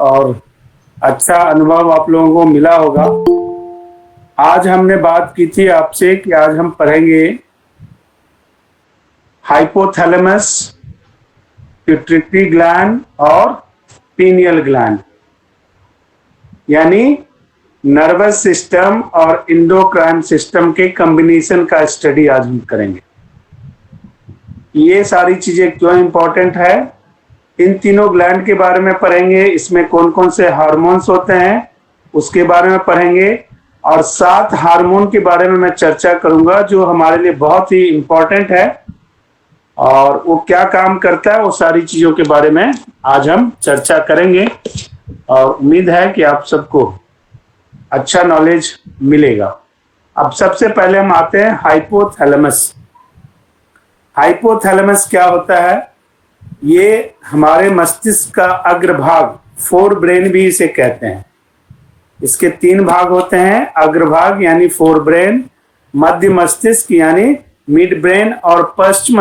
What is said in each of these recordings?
और अच्छा अनुभव आप लोगों को मिला होगा। आज हमने बात की थी आपसे कि आज हम पढ़ेंगे हाइपोथैलेमस, पिट्यूटरी ग्लैंड और पीनियल ग्लैंड, यानी नर्वस सिस्टम और इंडोक्राइन सिस्टम के कॉम्बिनेशन का स्टडी आज हम करेंगे। ये सारी चीजें क्यों इंपॉर्टेंट है, इन तीनों ग्लैंड के बारे में पढ़ेंगे, इसमें कौन कौन से हार्मोन्स होते हैं उसके बारे में पढ़ेंगे, और 7 हार्मोन के बारे में मैं चर्चा करूंगा जो हमारे लिए बहुत ही इंपॉर्टेंट है और वो क्या काम करता है, वो सारी चीजों के बारे में आज हम चर्चा करेंगे और उम्मीद है कि आप सबको अच्छा नॉलेज मिलेगा। अब सबसे पहले हम आते हैं हाइपोथैलेमस। हाइपोथैलेमस क्या होता है? ये हमारे मस्तिष्क का अग्रभाग, फोर ब्रेन भी इसे कहते हैं। इसके 3 भाग होते हैं, अग्रभाग यानी फोर ब्रेन, मध्य मस्तिष्क यानी मिड ब्रेन और पश्चिम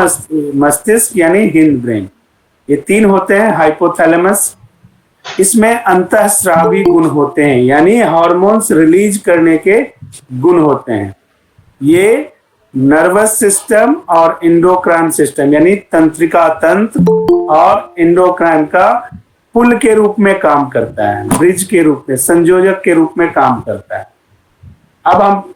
मस्तिष्क यानी हिंद ब्रेन। ये 3 होते हैं हाइपोथैलेमस। इसमें अंतःस्रावी गुण होते हैं, यानी हार्मोन्स रिलीज करने के गुण होते हैं। ये नर्वस सिस्टम और इंडोक्राइन सिस्टम यानी तंत्रिका तंत्र और इंडोक्राइन का पुल के रूप में काम करता है, ब्रिज के रूप में, संयोजक के रूप में काम करता है। अब हम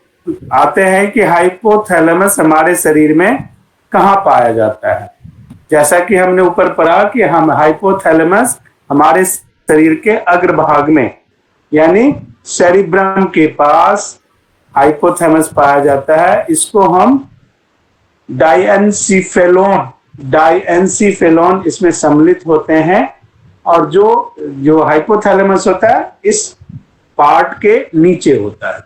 आते हैं कि हाइपोथैलेमस हमारे शरीर में कहाँ पाया जाता है। जैसा कि हमने ऊपर पढ़ा कि हम हाइपोथैलेमस हमारे शरीर के अग्रभाग में यानी सेरिब्रम के पास हाइपोथैलेमस पाया जाता है। इसको हम डायएनसीफेलोन इसमें सम्मिलित होते हैं, और जो हाइपोथैलेमस होता है इस पार्ट के नीचे होता है।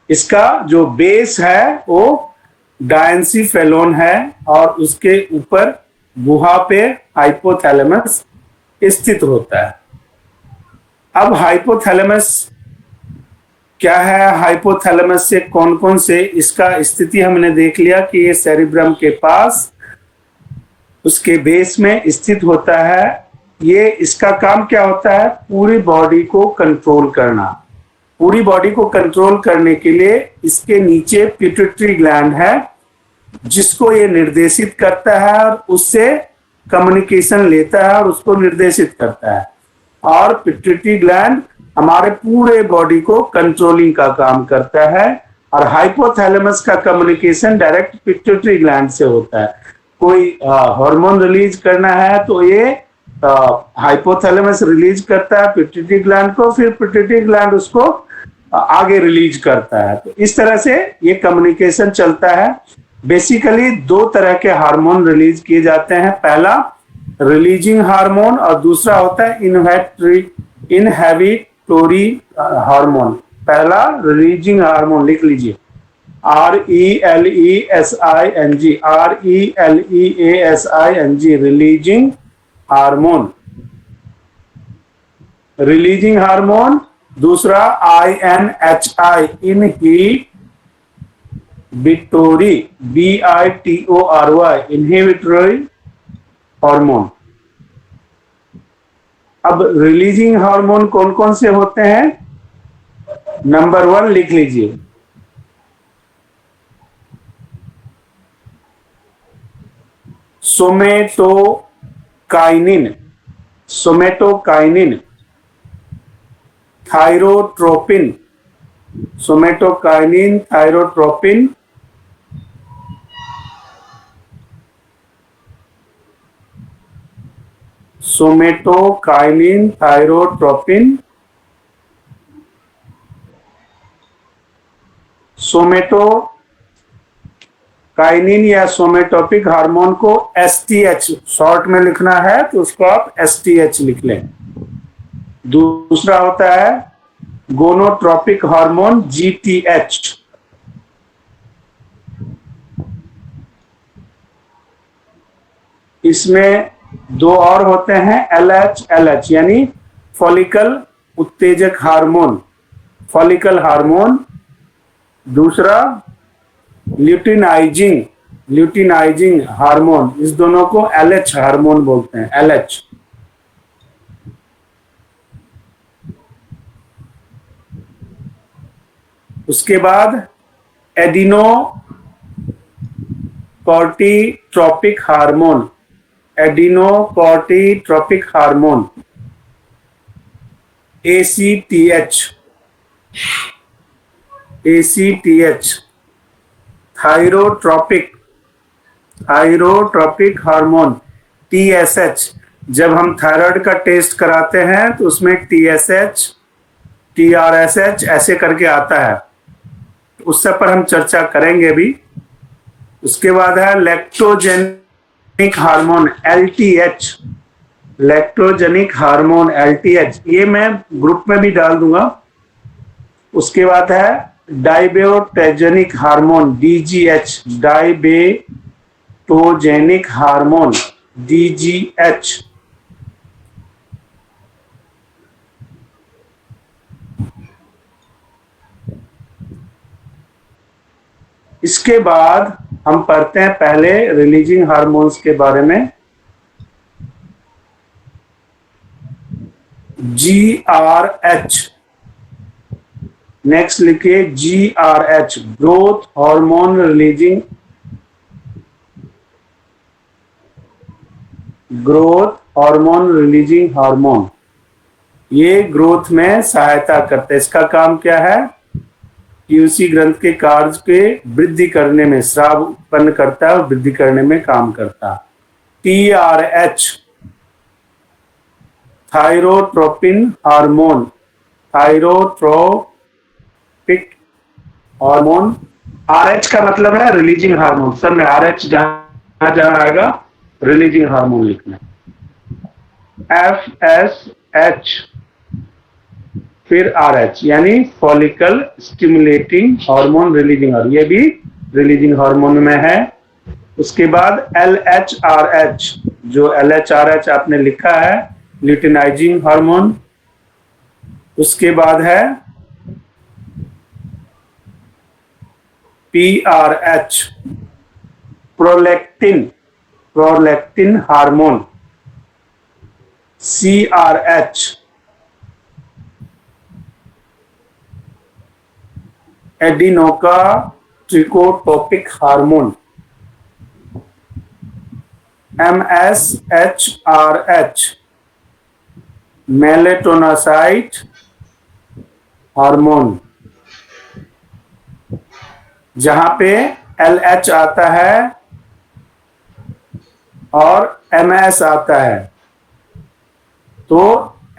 इसका जो बेस है वो डायएनसीफेलोन है और उसके ऊपर गुहा पे हाइपोथैलेमस स्थित होता है। अब हाइपोथैलेमस क्या है, हाइपोथैलेमस से कौन कौन से इसका स्थिति हमने देख लिया कि ये सेरिब्रम के पास उसके बेस में स्थित होता है। ये इसका काम क्या होता है? पूरी बॉडी को कंट्रोल करना। पूरी बॉडी को कंट्रोल करने के लिए इसके नीचे पिट्यूटरी ग्लैंड है जिसको ये निर्देशित करता है और उससे कम्युनिकेशन लेता है और उसको निर्देशित करता है। और पिट्यूटरी ग्लैंड हमारे पूरे बॉडी को कंट्रोलिंग का काम करता है और हाइपोथैलेमस का कम्युनिकेशन डायरेक्ट पिट्यूटरी ग्लैंड से होता है। कोई हार्मोन रिलीज करना है तो ये हाइपोथैलेमस रिलीज करता है पिट्यूटरी ग्लैंड को, फिर पिट्यूटरी ग्लैंड उसको आगे रिलीज करता है। तो इस तरह से ये कम्युनिकेशन चलता है। बेसिकली 2 तरह के हार्मोन रिलीज किए जाते हैं, पहला रिलीजिंग हार्मोन और दूसरा होता है इनहिबिटोरी हार्मोन। पहला रिलीजिंग हार्मोन लिख लीजिए, RELESING, releasing hormone. Releasing hormone. दूसरा INHI, इनहिबिटोरी, BITORY, इनहिबिटोरी हार्मोन। अब रिलीजिंग हार्मोन कौन कौन से होते हैं? नंबर 1 लिख लीजिए, सोमेटोकाइनिन, थायरोट्रोपिन, सोमेटोकाइनिन, थायरोट्रोपिन, सोमेटोकाइनिन, थायरोट्रोपिन, सोमेटोकाइनिन या सोमेटोपिक हार्मोन को STH शॉर्ट में लिखना है तो उसको आप STH लिख लें। दूसरा होता है गोनोट्रोपिक हार्मोन, GTH। इसमें 2 और होते हैं, LH यानी फॉलिकल उत्तेजक हार्मोन, फॉलिकल हार्मोन। दूसरा ल्यूटिनाइजिंग हार्मोन, इस दोनों को LH हार्मोन बोलते हैं, LH। उसके बाद adrenocorticotropic hormone, adrenocorticotropic hormone ACTH, ACTH, thyrotropic, thyrotropic hormone TSH। जब हम थायराइड का टेस्ट कराते हैं तो उसमें TSH, TRSH ऐसे करके आता है, उस सब पर हम चर्चा करेंगे भी। उसके बाद है lactogenic hormone LTH, lactogenic hormone LTH, ये मैं ग्रुप में भी डाल दूंगा। उसके बाद है डाइबेटोजेनिक हार्मोन DGH, डाइबेटोजेनिक हार्मोन DGH। इसके बाद हम पढ़ते हैं पहले रिलीजिंग हार्मोन्स के बारे में। GRH, नेक्स्ट लिखिए GRH, growth hormone releasing, growth hormone releasing hormone, ये ग्रोथ में सहायता करते हैं। इसका काम क्या है? पीयूसी ग्रंथ के कार्य के वृद्धि करने में, स्राव उत्पन्न करता है और वृद्धि करने में काम करता है। TRH, thyrotropin hormone, thyrotropic hormone. RH का मतलब है रिलीजिंग हार्मोन, सब में RH जहां जहां आएगा रिलीजिंग हार्मोन लिखना। FSH, फिर RH यानी follicle stimulating hormone releasing hormone, ये भी रिलीजिंग हार्मोन में है। उसके बाद LHRH, जो LHRH आपने लिखा है ल्यूटिनाइजिंग हार्मोन। उसके बाद है PRH, prolactin, prolactin hormone. CRH, एडिनोका ट्रिकोटोपिक हार्मोन। MSHRH, मेलेटोनासाइट हार्मोन, जहां पे LH आता है और MS आता है, तो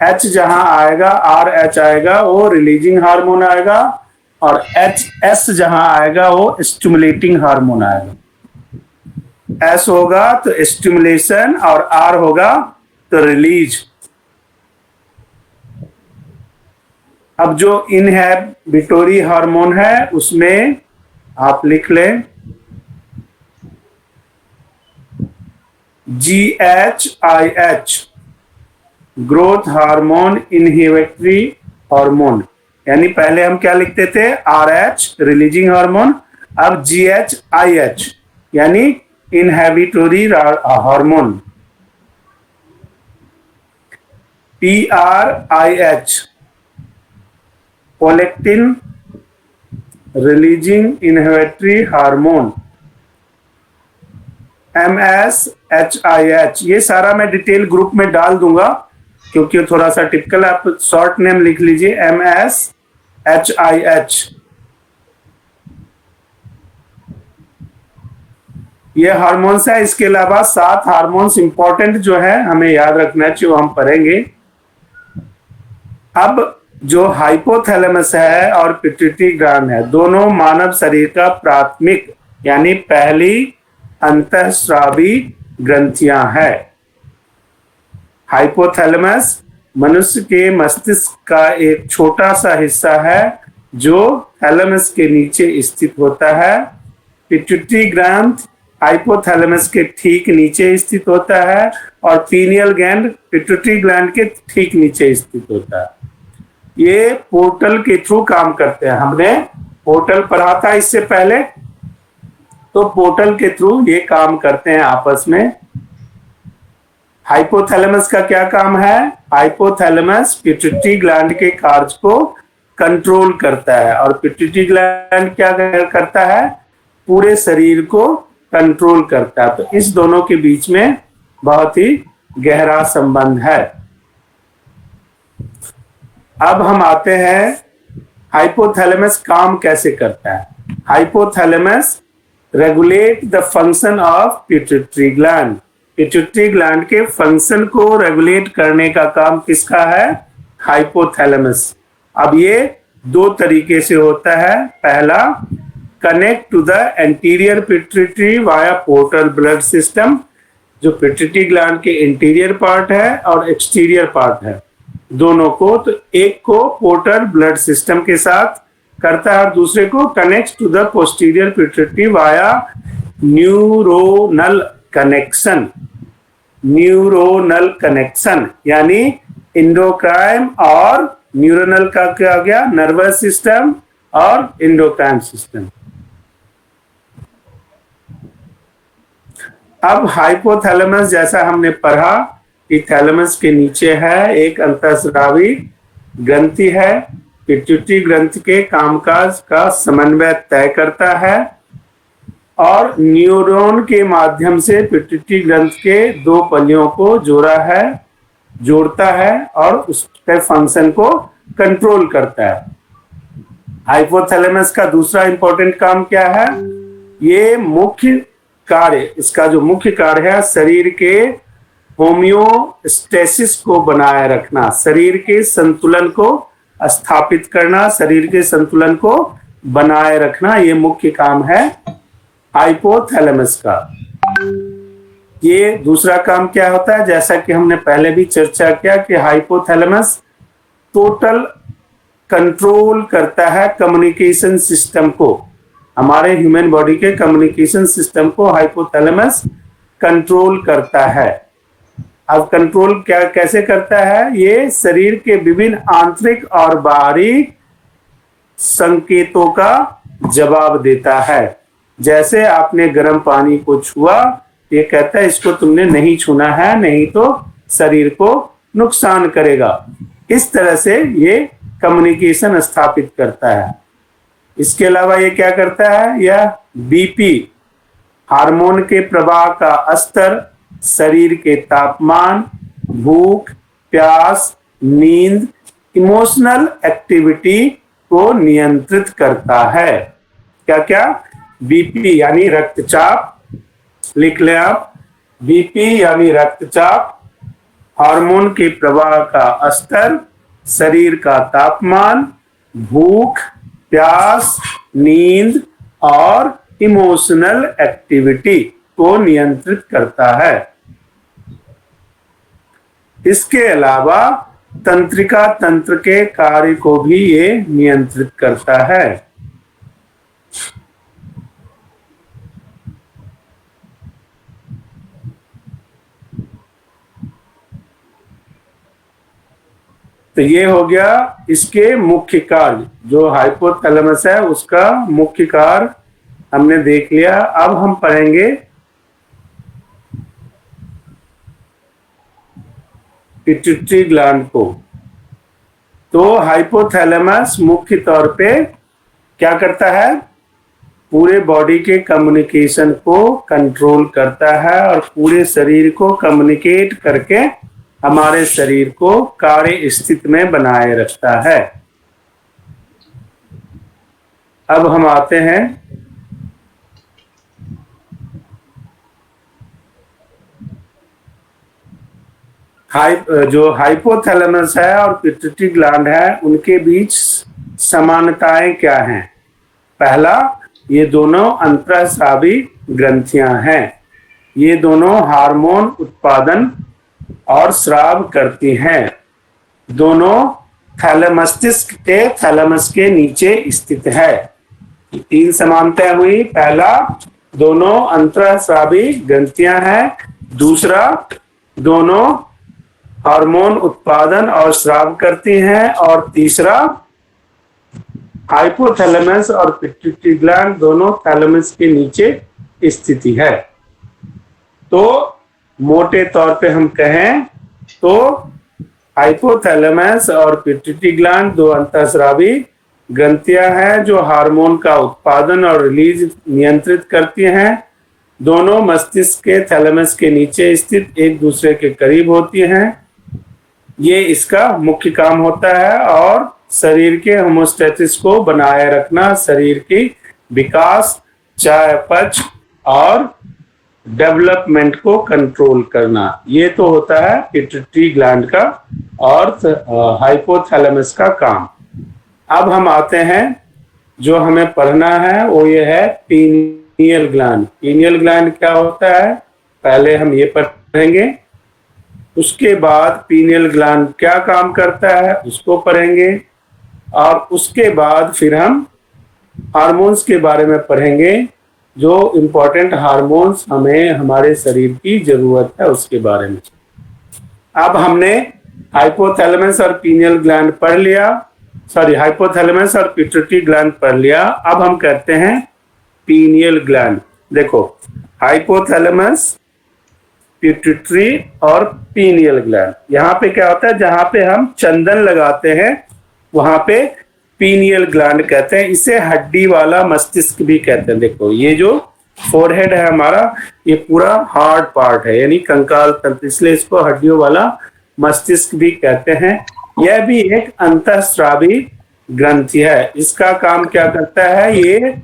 H जहां आएगा, RH आएगा, वो रिलीजिंग हार्मोन आएगा, और HS जहां आएगा वो स्टिमुलेटिंग हार्मोन आएगा। S होगा तो स्टिमुलेशन और R होगा तो रिलीज। अब जो इनहिबिटोरी हार्मोन है उसमें आप लिख लें GHIH, growth hormone inhibitory hormone. यानी पहले हम क्या लिखते थे? RH रिलीजिंग हार्मोन, अब GHIH यानी inhibitory hormone. PRIH, prolactin releasing inhibitory hormone. MSHIH, ये सारा मैं डिटेल ग्रुप में डाल दूंगा क्योंकि थोड़ा सा टिपिकल, आप शॉर्ट नेम लिख लीजिए MSHIH। ये हार्मोन्स है। इसके अलावा 7 हार्मोन्स इंपॉर्टेंट जो है हमें याद रखना चाहिए, वो हम पढ़ेंगे। अब जो हाइपोथैलेमस है और पिट्यूटरी ग्लैंड है, दोनों मानव शरीर का प्राथमिक यानी पहली अंतःस्रावी ग्रंथियां है। हाइपोथैलेमस मनुष्य के मस्तिष्क का एक छोटा सा हिस्सा है जो थैलेमस के नीचे स्थित होता है। पिट्यूटरी ग्लैंड हाइपोथैलेमस के ठीक नीचे स्थित होता है और पीनियल ग्लैंड पिट्यूटरी ग्लैंड के ठीक नीचे स्थित होता है। ये पोर्टल के थ्रू काम करते हैं। हमने पोर्टल पढ़ा था इससे पहले, तो पोर्टल के थ्रू ये काम करते हैं आपस में। हाइपोथैलेमस का क्या काम है? हाइपोथैलेमस पिट्यूटरी ग्लैंड के कार्य को कंट्रोल करता है और पिट्यूटरी ग्लैंड क्या करता है, पूरे शरीर को कंट्रोल करता है। तो इस दोनों के बीच में बहुत ही गहरा संबंध है। अब हम आते हैं हाइपोथैलेमस काम कैसे करता है। Hypothalamus regulate the function of pituitary gland. Pituitary gland के फंक्शन को रेगुलेट करने का काम किसका है, हाइपोथैलेमस। अब ये दो तरीके से होता है। पहला, connect to the anterior pituitary via portal blood system, जो पिट्यूटरी ग्लैंड के इंटीरियर पार्ट है और एक्सटीरियर पार्ट है, दोनों को। तो एक को पोर्टल ब्लड सिस्टम के साथ करता है और दूसरे को connect to the posterior pituitary via neuronal connection. Neuronal connection यानी एंडोक्राइन और न्यूरोनल का क्या हो गया, नर्वस सिस्टम और एंडोक्राइन सिस्टम। अब हाइपोथैलेमस, जैसा हमने पढ़ा कि थैलेमस के नीचे है एक अंतःस्रावी ग्रंथि है, पिट्यूटरी ग्रंथि के कामकाज का समन्वय तय करता है और न्यूरॉन के माध्यम से पिट्यूटरी ग्रंथि के दो पलियों को जोड़ता है और उसके फंक्शन को कंट्रोल करता है। हाइपोथैलेमस का दूसरा इंपॉर्टेंट काम क्या है, ये मुख्य कार्य, इसका जो मुख्य कार्य है शरीर के होम्योस्टेसिस को बनाए रखना, शरीर के संतुलन को स्थापित करना, शरीर के संतुलन को बनाए रखना, ये मुख्य काम है हाइपोथैलेमस का। ये दूसरा काम क्या होता है, जैसा कि हमने पहले भी चर्चा किया कि हाइपोथैलेमस टोटल कंट्रोल करता है कम्युनिकेशन सिस्टम को। हमारे ह्यूमन बॉडी के कम्युनिकेशन सिस्टम को हाइपोथैलेमस कंट्रोल करता है। अब कंट्रोल कैसे करता है, ये शरीर के विभिन्न आंतरिक और बाहरी संकेतों का जवाब देता है। जैसे आपने गर्म पानी को छुआ, ये कहता है इसको तुमने नहीं छूना है, नहीं तो शरीर को नुकसान करेगा। इस तरह से ये कम्युनिकेशन स्थापित करता है। इसके अलावा ये क्या करता है, यह बीपी हार्मोन के प्रवाह का स्तर, शरीर के तापमान, भूख, प्यास, नींद, इमोशनल एक्टिविटी को नियंत्रित करता है। क्या क्या, बीपी यानी रक्तचाप, लिख लें आप, बीपी यानी रक्तचाप, हार्मोन के प्रवाह का स्तर, शरीर का तापमान, भूख, प्यास, नींद और इमोशनल एक्टिविटी को नियंत्रित करता है। इसके अलावा तंत्रिका तंत्र के कार्य को भी ये नियंत्रित करता है। तो ये हो गया इसके मुख्य कार्य, जो हाइपोथैलेमस है उसका मुख्य कार्य हमने देख लिया। अब हम पढ़ेंगे पिट्यूटरी ग्लैंड को। तो हाइपोथैलेमस मुख्य तौर पे क्या करता है, पूरे बॉडी के कम्युनिकेशन को कंट्रोल करता है और पूरे शरीर को कम्युनिकेट करके हमारे शरीर को कार्य स्थिति में बनाए रखता है। अब हम आते हैं जो हाइपोथैलेमस है और पिट्यूटरी ग्लैंड है, उनके बीच समानताएं क्या हैं। पहला, ये दोनों अंतःस्रावी ग्रंथियां हैं। ये दोनों हार्मोन उत्पादन और स्राव करती हैं। दोनों थैलेमस्टिक के थैलेमस के नीचे स्थित है। तीन समानताएं हुई। पहला, दोनों अंतःस्रावी ग्रंथियां हैं। दूसरा, दोनों हार्मोन उत्पादन और स्राव करती हैं। और तीसरा, हाइपोथैलेमस और पिट्यूटरी ग्लैंड दोनों थैलेमस के नीचे स्थिति है। तो मोटे तौर पे हम कहें तो हाइपोथैलेमस और पिट्यूटरी ग्लैंड दो अंतःस्रावी ग्रंथियां हैं जो हार्मोन का उत्पादन और रिलीज नियंत्रित करती हैं। दोनों मस्तिष्क के थैलेमस के नीचे स्थित एक दूसरे के करीब होती हैं। ये इसका मुख्य काम होता है और शरीर के होमोस्टेसिस को बनाए रखना, शरीर की विकास, चयापचय और डेवलपमेंट को कंट्रोल करना, ये तो होता है पिट्यूटरी ग्लैंड का और हाइपोथैलेमस का काम। अब हम आते हैं, जो हमें पढ़ना है वो ये है पीनियल ग्लैंड। पीनियल ग्लैंड क्या होता है, पहले हम ये पढ़ेंगे, उसके बाद पीनियल ग्लैंड क्या काम करता है उसको पढ़ेंगे, और उसके बाद फिर हम हार्मोन्स के बारे में पढ़ेंगे, जो इम्पोर्टेंट हार्मोन्स हमें हमारे शरीर की जरूरत है उसके बारे में। अब हमने हाइपोथैलेमस और पीनियल ग्लैंड पढ़ लिया, सॉरी हाइपोथैलेमस और पिट्यूटरी ग्लैंड पढ़ लिया। अब हम कहते हैं पीनियल ग्लैंड। देखो, हाइपोथैलेमस, पिट्यूटरी और पीनियल ग्लैंड, यहाँ पे क्या होता है, जहां पे हम चंदन लगाते हैं वहां पे पीनियल ग्लैंड कहते हैं। इसे हड्डी वाला मस्तिष्क भी कहते हैं। देखो, ये जो फोरहेड है हमारा, ये पूरा हार्ड पार्ट है, यानी कंकाल तंत्र, इसलिए इसको हड्डियों वाला मस्तिष्क भी कहते हैं। यह भी एक अंतःस्रावी ग्रंथि है। इसका काम क्या करता है, ये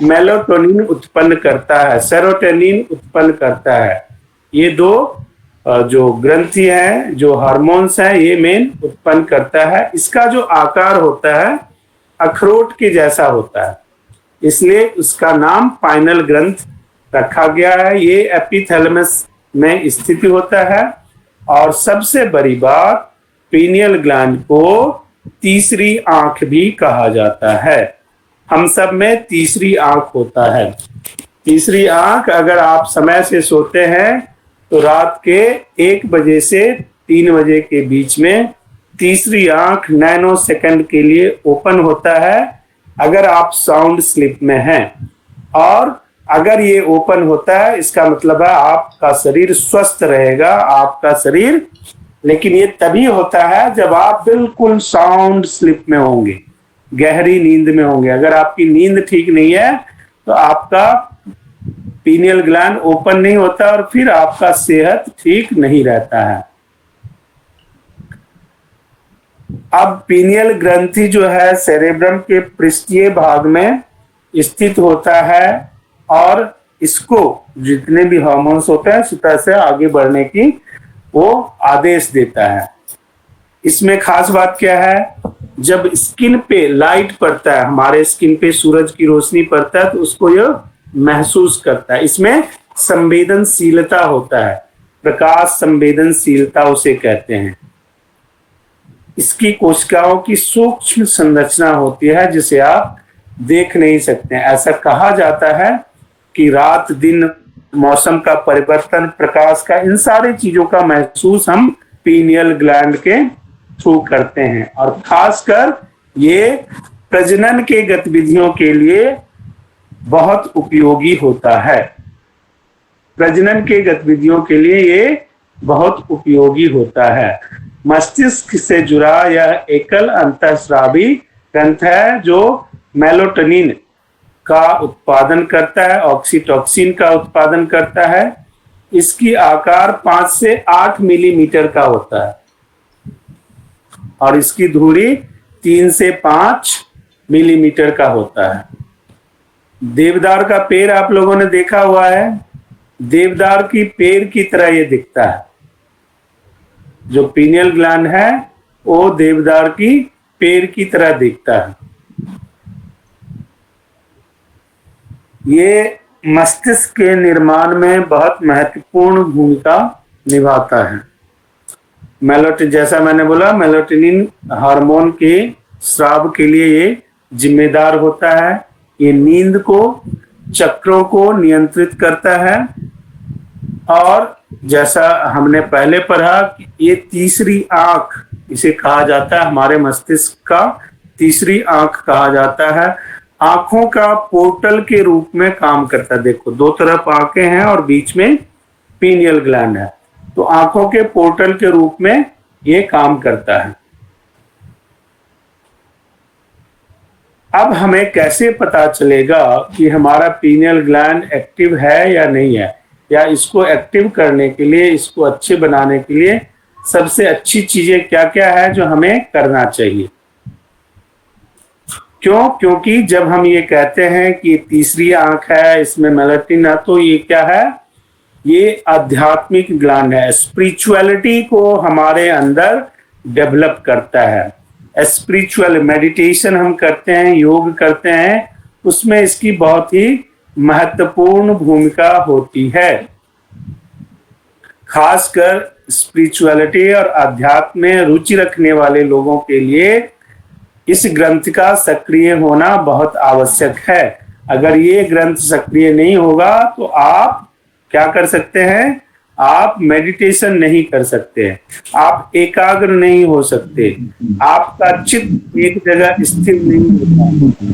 मेलाटोनिन उत्पन्न करता है, सेरोटोनिन उत्पन्न करता है। ये दो जो ग्रंथि है, जो हार्मोन्स है, ये मेन उत्पन्न करता है। इसका जो आकार होता है अखरोट के जैसा होता है, इसलिए उसका नाम पाइनल ग्रंथ रखा गया है। ये एपिथैलेमस में स्थित होता है। और सबसे बड़ी बात, पीनियल ग्लैंड को तीसरी आंख भी कहा जाता है। हम सब में तीसरी आंख होता है। तीसरी आंख, अगर आप समय से सोते हैं तो रात के 1 बजे से 3 बजे के बीच में तीसरी आंख नैनो सेकंड के लिए ओपन होता है, अगर आप साउंड स्लीप में हैं। और अगर ये ओपन होता है, इसका मतलब है आपका शरीर स्वस्थ रहेगा, आपका शरीर। लेकिन ये तभी होता है जब आप बिल्कुल साउंड स्लीप में होंगे, गहरी नींद में होंगे। अगर आपकी नींद ठीक नहीं है तो आपका पीनियल ग्लैंड ओपन नहीं होता और फिर आपका सेहत ठीक नहीं रहता है। अब पीनियल ग्रंथि जो है सेरेब्रम के पृष्ठीय भाग में स्थित होता है और इसको जितने भी हार्मोन्स होते हैं सतह से आगे बढ़ने की वो आदेश देता है। इसमें खास बात क्या है, जब स्किन पे लाइट पड़ता है, हमारे स्किन पे सूरज की रोशनी पड़ता है, तो उसको यह महसूस करता है। इसमें संवेदनशीलता होता है, प्रकाश संवेदनशीलता उसे कहते हैं। इसकी कोशिकाओं की सूक्ष्म संरचना होती है जिसे आप देख नहीं सकते। ऐसा कहा जाता है कि रात दिन, मौसम का परिवर्तन, प्रकाश का, इन सारी चीजों का महसूस हम पीनियल ग्लैंड के थ्रू करते हैं। और खासकर ये प्रजनन के गतिविधियों के लिए बहुत उपयोगी होता है। प्रजनन के गतिविधियों के लिए ये बहुत उपयोगी होता है। मस्तिष्क से जुड़ा यह एकल अंतःस्रावी ग्रंथ है जो मेलाटोनिन का उत्पादन करता है, ऑक्सीटोसिन का उत्पादन करता है। इसकी आकार 5 से 8 मिलीमीटर का होता है और इसकी धुरी 3 से 5 मिलीमीटर का होता है। देवदार का पेड़ आप लोगों ने देखा हुआ है, देवदार की पेड़ की तरह ये दिखता है। जो पीनियल ग्लैंड है वो देवदार की पेड़ की तरह दिखता है। ये मस्तिष्क के निर्माण में बहुत महत्वपूर्ण भूमिका निभाता है। मेलाटोनिन, जैसा मैंने बोला, मेलाटोनिन हार्मोन के स्राव के लिए ये जिम्मेदार होता है। ये नींद को, चक्रों को नियंत्रित करता है। और जैसा हमने पहले पढ़ा कि ये तीसरी आंख इसे कहा जाता है, हमारे मस्तिष्क का तीसरी आंख कहा जाता है। आंखों का पोर्टल के रूप में काम करता है। देखो, दो तरफ आंखें हैं और बीच में पीनियल ग्लैंड है, तो आंखों के पोर्टल के रूप में ये काम करता है। अब हमें कैसे पता चलेगा कि हमारा पीनियल ग्लैंड एक्टिव है या नहीं है, या इसको एक्टिव करने के लिए, इसको अच्छे बनाने के लिए सबसे अच्छी चीजें क्या क्या है जो हमें करना चाहिए? क्यों? क्योंकि जब हम ये कहते हैं कि तीसरी आंख है, इसमें मेलेटिन है, तो ये क्या है? ये आध्यात्मिक ग्लैंड है, स्पिरिचुअलिटी को हमारे अंदर डेवलप करता है। स्पिरिचुअल मेडिटेशन हम करते हैं, योग करते हैं, उसमें इसकी बहुत ही महत्वपूर्ण भूमिका होती है। खासकर स्पिरिचुअलिटी और अध्यात्म में रुचि रखने वाले लोगों के लिए इस ग्रंथ का सक्रिय होना बहुत आवश्यक है। अगर ये ग्रंथ सक्रिय नहीं होगा तो आप क्या कर सकते हैं? आप मेडिटेशन नहीं कर सकते, आप एकाग्र नहीं हो सकते, आपका चित्त एक जगह स्थिर नहीं होता।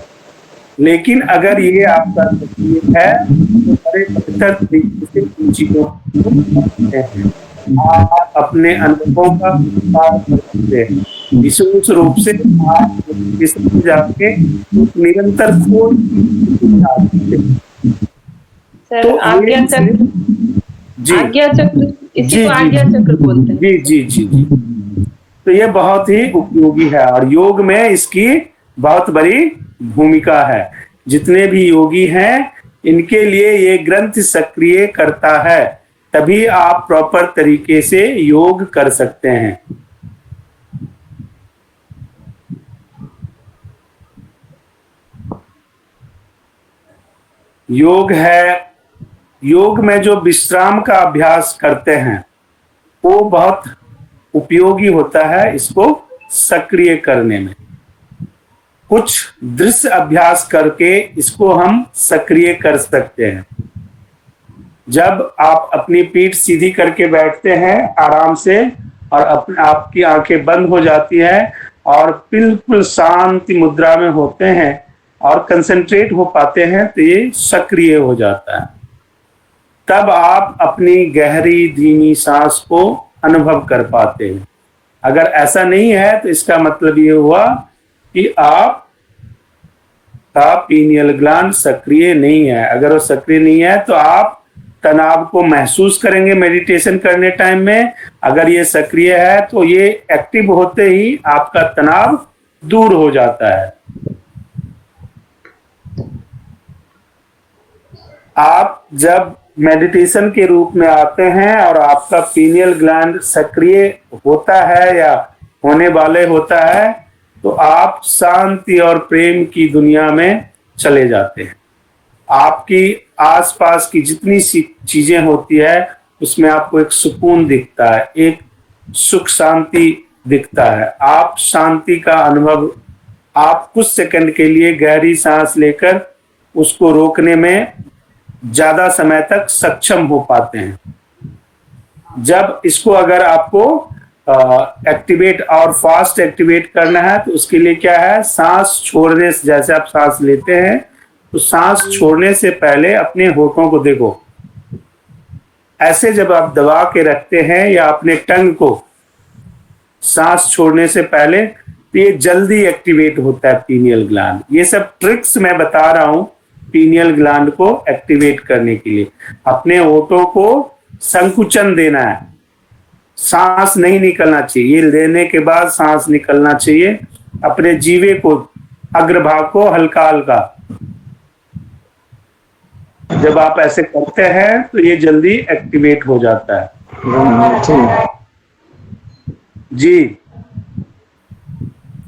लेकिन अगर ये आपका सक्रिय है तो बड़े बेहतर तरीके से इन चीजों को करते हैं। आप अपने अनुभवों का विस्तार कर सकते हैं, विशेष रूप से आप इसमें जाके निरंतर खोज सर, तो आज्ञा चक्र, जी आज्ञा चक्र, इसी को आज्ञा चक्र बोलते हैं। जी जी जी जी। तो ये बहुत ही उपयोगी है और योग में इसकी बहुत बड़ी भूमिका है। जितने भी योगी हैं इनके लिए ये ग्रंथ सक्रिय करता है, तभी आप प्रॉपर तरीके से योग कर सकते हैं। योग है, योग में जो विश्राम का अभ्यास करते हैं वो बहुत उपयोगी होता है इसको सक्रिय करने में। कुछ दृश्य अभ्यास करके इसको हम सक्रिय कर सकते हैं। जब आप अपनी पीठ सीधी करके बैठते हैं आराम से और आपकी आंखें बंद हो जाती हैं और बिल्कुल शांति मुद्रा में होते हैं और कंसंट्रेट हो पाते हैं, तो ये सक्रिय हो जाता है। तब आप अपनी गहरी धीमी सांस को अनुभव कर पाते हैं। अगर ऐसा नहीं है तो इसका मतलब ये हुआ कि आपका पीनियल ग्लैंड सक्रिय नहीं है। अगर वो सक्रिय नहीं है तो आप तनाव को महसूस करेंगे मेडिटेशन करने टाइम में। अगर ये सक्रिय है तो ये एक्टिव होते ही आपका तनाव दूर हो जाता है। आप जब मेडिटेशन के रूप में आते हैं और आपका पीनियल ग्लैंड सक्रिय होता है या होने वाले होता है, तो आप शांति और प्रेम की दुनिया में चले जाते हैं। आपकी आसपास की जितनी सी चीजें होती है उसमें आपको एक सुकून दिखता है, एक सुख शांति दिखता है। आप शांति का अनुभव, आप कुछ सेकंड के लिए गहरी सांस लेकर उसको रोकने में ज्यादा समय तक सक्षम हो पाते हैं। जब इसको अगर आपको एक्टिवेट और फास्ट एक्टिवेट करना है तो उसके लिए क्या है? सांस छोड़ने से, जैसे आप सांस लेते हैं तो सांस छोड़ने से पहले अपने होठों को देखो। ऐसे जब आप दबा के रखते हैं या अपने टंग को सांस छोड़ने से पहले, तो ये जल्दी एक्टिवेट होता है पीनियल ग्लैंड। ये सब ट्रिक्स मैं बता रहा हूं पीनियल ग्लैंड को एक्टिवेट करने के लिए। अपने होठों को संकुचन देना है, सांस नहीं निकलना चाहिए, ये लेने के बाद सांस निकलना चाहिए। अपने जीवे को, अग्रभाग को हल्का हल्का, जब आप ऐसे करते हैं तो ये जल्दी एक्टिवेट हो जाता है। जी,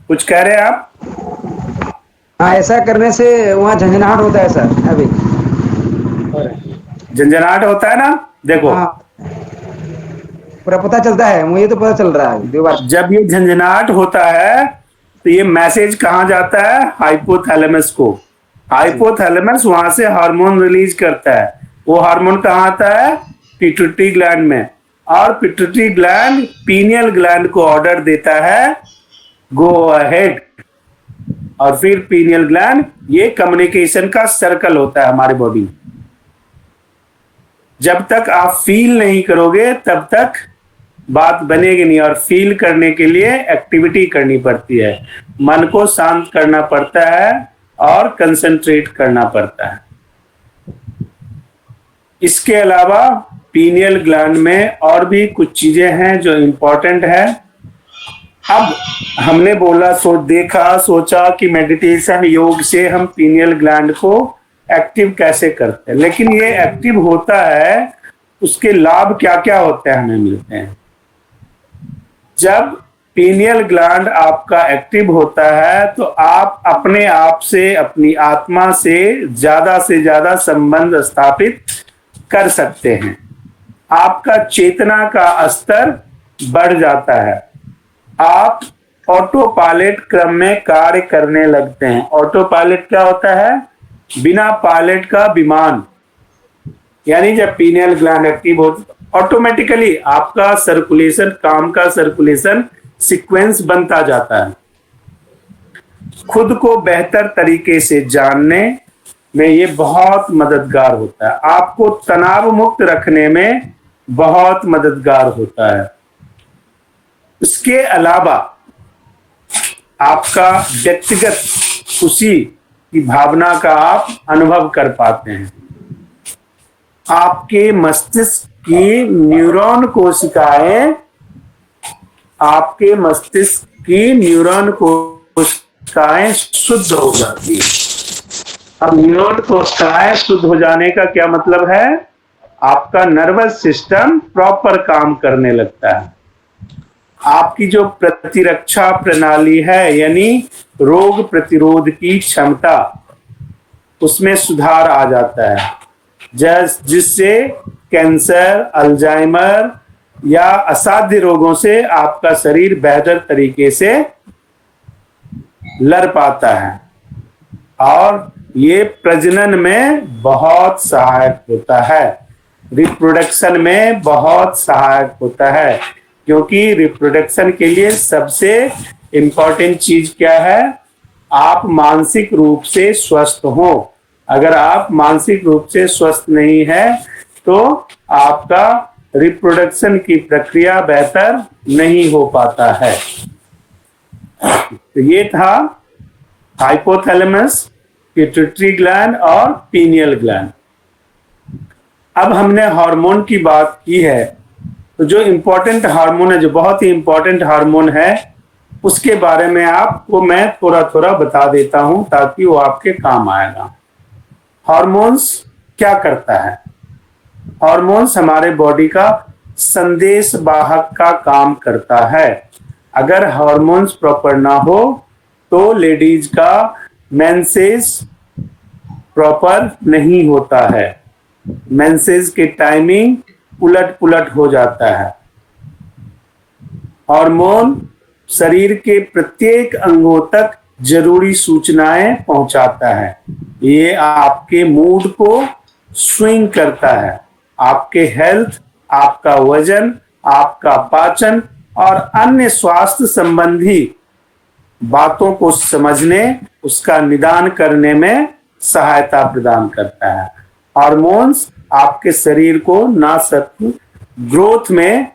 कुछ कह रहे हैं आप? हाँ, ऐसा करने से वहाँ झंझनाहट होता है सर। अभी झंझनाहट होता है ना, देखो। हाँ, पूरा पता चलता है, मुझे तो पता चल रहा है 2 बार। जब ये झंझनाहट होता है तो ये मैसेज कहाँ जाता है? हाइपोथैलेमस को। हाइपोथैलेमस वहां से हार्मोन रिलीज करता है। वो हार्मोन कहाँ आता है? पिट्यूटरी ग्लैंड में। और पिट्यूटरी ग्लैंड पीनियल ग्लैंड को ऑर्डर देता है गो अहेड। और फिर पीनियल ग्लैंड, ये कम्युनिकेशन का सर्कल होता है हमारे बॉडी में। जब तक आप फील नहीं करोगे तब तक बात बनेगी नहीं। और फील करने के लिए एक्टिविटी करनी पड़ती है, मन को शांत करना पड़ता है और कंसंट्रेट करना पड़ता है। इसके अलावा पीनियल ग्लैंड में और भी कुछ चीजें हैं जो इम्पोर्टेंट है। अब हमने बोला सोचा कि मेडिटेशन योग से हम पीनियल ग्लैंड को एक्टिव कैसे करते हैं, लेकिन ये एक्टिव होता है, उसके लाभ क्या क्या होते हैं हमें मिलते हैं। जब पीनियल ग्लैंड आपका एक्टिव होता है तो आप अपने आप से, अपनी आत्मा से ज्यादा संबंध स्थापित कर सकते हैं। आपका चेतना का स्तर बढ़ जाता है। आप ऑटो पायलट क्रम में कार्य करने लगते हैं। ऑटो पायलट क्या होता है? बिना पायलट का विमान। यानी जब पीनियल ग्लैंड एक्टिव हो ऑटोमेटिकली आपका सर्कुलेशन, काम का सर्कुलेशन सीक्वेंस बनता जाता है। खुद को बेहतर तरीके से जानने में ये बहुत मददगार होता है। आपको तनाव मुक्त रखने में बहुत मददगार होता है। इसके अलावा आपका व्यक्तिगत खुशी की भावना का आप अनुभव कर पाते हैं। आपके मस्तिष्क की न्यूरॉन कोशिकाएं, आपके मस्तिष्क की न्यूरॉन कोशिकाएं शुद्ध हो जाती है। अब न्यूरॉन कोशिकाएं शुद्ध हो जाने का क्या मतलब है? आपका नर्वस सिस्टम प्रॉपर काम करने लगता है। आपकी जो प्रतिरक्षा प्रणाली है, यानी रोग प्रतिरोध की क्षमता, उसमें सुधार आ जाता है, जिससे कैंसर, अल्जाइमर या असाध्य रोगों से आपका शरीर बेहतर तरीके से लड़ पाता है। और ये प्रजनन में बहुत सहायक होता है, रिप्रोडक्शन में बहुत सहायक होता है, क्योंकि रिप्रोडक्शन के लिए सबसे इम्पोर्टेंट चीज क्या है? आप मानसिक रूप से स्वस्थ हो। अगर आप मानसिक रूप से स्वस्थ नहीं है तो आपका रिप्रोडक्शन की प्रक्रिया बेहतर नहीं हो पाता है। तो ये था हाइपोथैलेमस, पिट्यूटरी ग्लैंड और पीनियल ग्लैंड। अब हमने हार्मोन की बात की है, तो जो इम्पोर्टेंट हार्मोन है, जो बहुत ही इम्पोर्टेंट हार्मोन है, उसके बारे में आपको मैं थोड़ा थोड़ा बता देता हूं ताकि वो आपके काम आएगा। हार्मोन्स क्या करता है? हार्मोन्स हमारे बॉडी का संदेश वाहक का काम करता है। अगर हार्मोन्स प्रॉपर ना हो तो लेडीज का मेंसेस प्रॉपर नहीं होता है। मेंसेस के टाइमिंग उलट पुलट हो जाता है। हार्मोन शरीर के प्रत्येक अंगों तक जरूरी सूचनाएं पहुंचाता है। ये आपके मूड को स्विंग करता है। आपके हेल्थ, आपका वजन, आपका पाचन और अन्य स्वास्थ्य संबंधी बातों को समझने, उसका निदान करने में सहायता प्रदान करता है। हार्मोन्स आपके शरीर को ना सिर्फ ग्रोथ में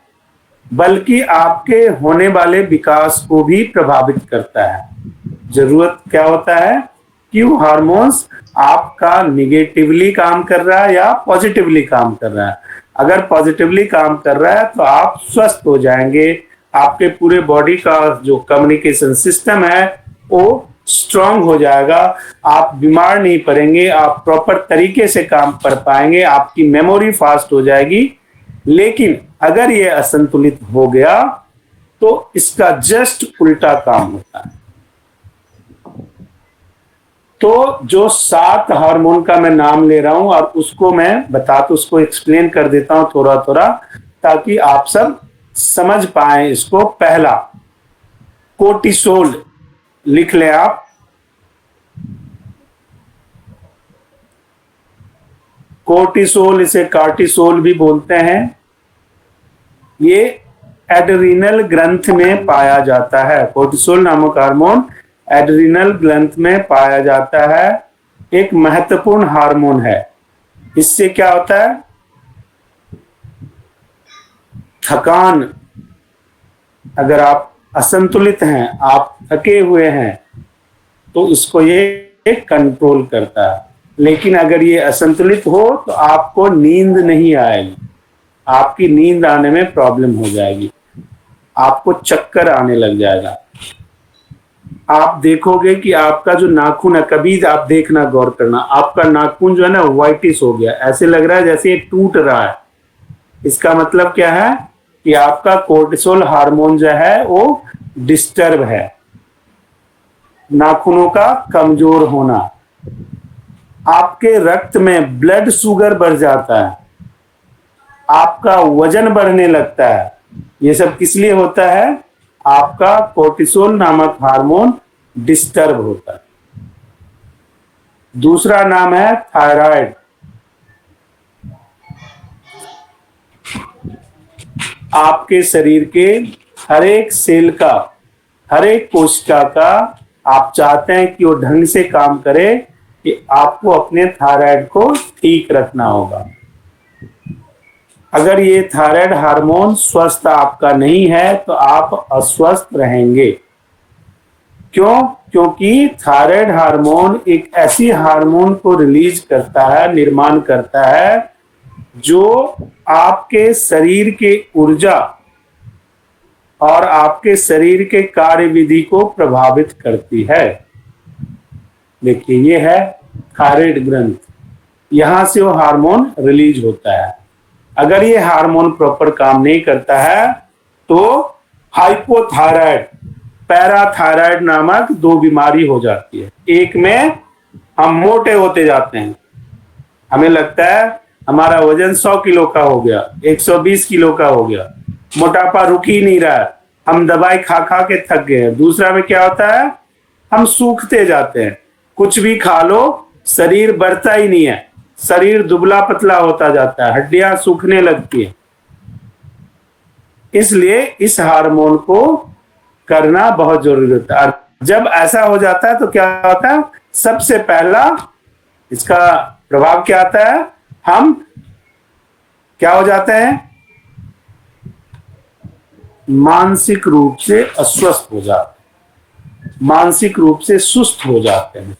बल्कि आपके होने वाले विकास को भी प्रभावित करता है। जरूरत क्या होता है कि वो हार्मोन्स आपका निगेटिवली काम कर रहा है या पॉजिटिवली काम कर रहा है। अगर पॉजिटिवली काम कर रहा है तो आप स्वस्थ हो जाएंगे। आपके पूरे बॉडी का जो कम्युनिकेशन सिस्टम है वो स्ट्रांग हो जाएगा। आप बीमार नहीं पड़ेंगे, आप प्रॉपर तरीके से काम कर पाएंगे, आपकी मेमोरी फास्ट हो जाएगी। लेकिन अगर ये असंतुलित हो गया तो इसका जस्ट उल्टा काम होता है। तो जो 7 हार्मोन का मैं नाम ले रहा हूं और उसको मैं उसको एक्सप्लेन कर देता हूं थोड़ा थोड़ा, ताकि आप सब समझ पाए इसको। पहला कोर्टिसोल, लिख लें आप। कोर्टिसोल, इसे कार्टिसोल भी बोलते हैं। ये एड्रीनल ग्रंथ में पाया जाता है। कोर्टिसोल नामक हार्मोन एड्रीनल ग्रंथ में पाया जाता है। एक महत्वपूर्ण हार्मोन है। इससे क्या होता है? थकान, अगर आप असंतुलित हैं, आप थके हुए हैं, तो इसको ये कंट्रोल करता है। लेकिन अगर ये असंतुलित हो तो आपको नींद नहीं आएगी, आपकी नींद आने में प्रॉब्लम हो जाएगी, आपको चक्कर आने लग जाएगा। आप देखोगे कि आपका जो नाखून है, कभी आप देखना, गौर करना, आपका नाखून जो है ना व्हाइटिश हो गया, ऐसे लग रहा है जैसे ये टूट रहा है। इसका मतलब क्या है कि आपका कोर्टिसोल हार्मोन जो है वो डिस्टर्ब है। नाखूनों का कमजोर होना, आपके रक्त में ब्लड शुगर बढ़ जाता है, आपका वजन बढ़ने लगता है। ये सब किस लिए होता है? आपका कोर्टिसोल नामक हार्मोन डिस्टर्ब होता है। दूसरा नाम है थायराइड। आपके शरीर के हर एक सेल का, हर एक कोशिका का आप चाहते हैं कि वो ढंग से काम करे, कि आपको अपने थायराइड को ठीक रखना होगा। अगर ये थायराइड हार्मोन स्वस्थ आपका नहीं है तो आप अस्वस्थ रहेंगे। क्यों? क्योंकि थायराइड हार्मोन एक ऐसी हार्मोन को रिलीज करता है, निर्माण करता है, जो आपके शरीर के ऊर्जा और आपके शरीर के कार्यविधि को प्रभावित करती है। देखिए, ये है थायराइड ग्रंथ, यहां से वो हार्मोन रिलीज होता है। अगर ये हार्मोन प्रॉपर काम नहीं करता है तो हाइपोथायराइड, पैराथायराइड नामक दो बीमारी हो जाती है। एक में हम मोटे होते जाते हैं, हमें लगता है हमारा वजन 100 किलो का हो गया, 120 किलो का हो गया, मोटापा रुक ही नहीं रहा है, हम दवाई खा खा के थक गए हैं। दूसरा में क्या होता है? हम सूखते जाते हैं, कुछ भी खा लो शरीर बढ़ता ही नहीं है, शरीर दुबला पतला होता जाता है, हड्डियां सूखने लगती है। इसलिए इस हार्मोन को करना बहुत जरूरी होता है। और जब ऐसा हो जाता है तो क्या होता है? सबसे पहला इसका प्रभाव क्या आता है? हम क्या हो जाते हैं? मानसिक रूप से अस्वस्थ हो जाते हैं, मानसिक रूप से सुस्त हो जाते हैं,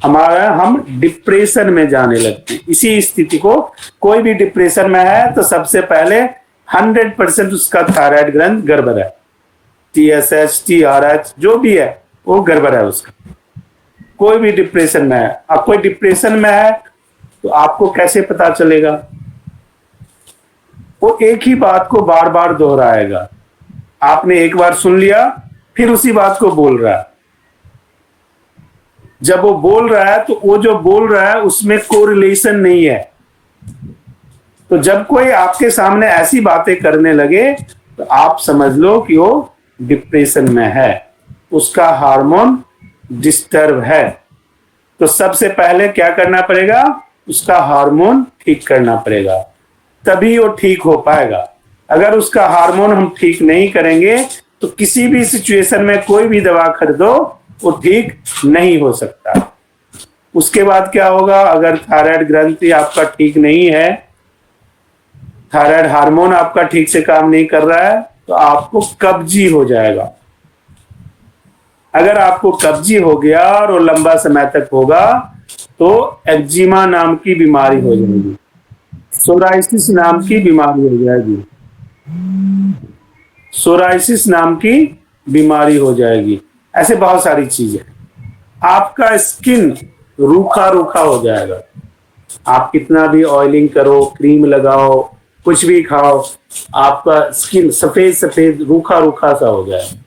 हम डिप्रेशन में जाने लगते हैं। इसी स्थिति को, कोई भी डिप्रेशन में है तो सबसे पहले 100% उसका थायराइड ग्रंथ गड़बड़ है। TSH, TRH जो भी है वो गड़बड़ है उसका। कोई भी डिप्रेशन में है, अब कोई डिप्रेशन में है तो आपको कैसे पता चलेगा? वो एक ही बात को बार बार दोहराएगा। आपने एक बार सुन लिया, फिर उसी बात को बोल रहा है। जब वो बोल रहा है तो वो जो बोल रहा है उसमें कोरिलेशन नहीं है। तो जब कोई आपके सामने ऐसी बातें करने लगे तो आप समझ लो कि वो डिप्रेशन में है, उसका हार्मोन डिस्टर्ब है। तो सबसे पहले क्या करना पड़ेगा? उसका हार्मोन ठीक करना पड़ेगा, तभी वो ठीक हो पाएगा। अगर उसका हार्मोन हम ठीक नहीं करेंगे तो किसी भी सिचुएशन में कोई भी दवा खरीदो वो ठीक नहीं हो सकता। उसके बाद क्या होगा? अगर थायराइड ग्रंथि आपका ठीक नहीं है, थायराइड हार्मोन आपका ठीक से काम नहीं कर रहा है, तो आपको कब्जी हो जाएगा। अगर आपको कब्जी हो गया और वो लंबा समय तक होगा तो एक्जिमा नाम की बीमारी हो जाएगी, सोराइसिस नाम की बीमारी हो जाएगी, सोराइसिस नाम की बीमारी हो जाएगी। ऐसे बहुत सारी चीजें। आपका स्किन रूखा रूखा हो जाएगा, आप कितना भी ऑयलिंग करो, क्रीम लगाओ, कुछ भी खाओ, आपका स्किन सफेद सफेद रूखा रूखा सा हो जाएगा।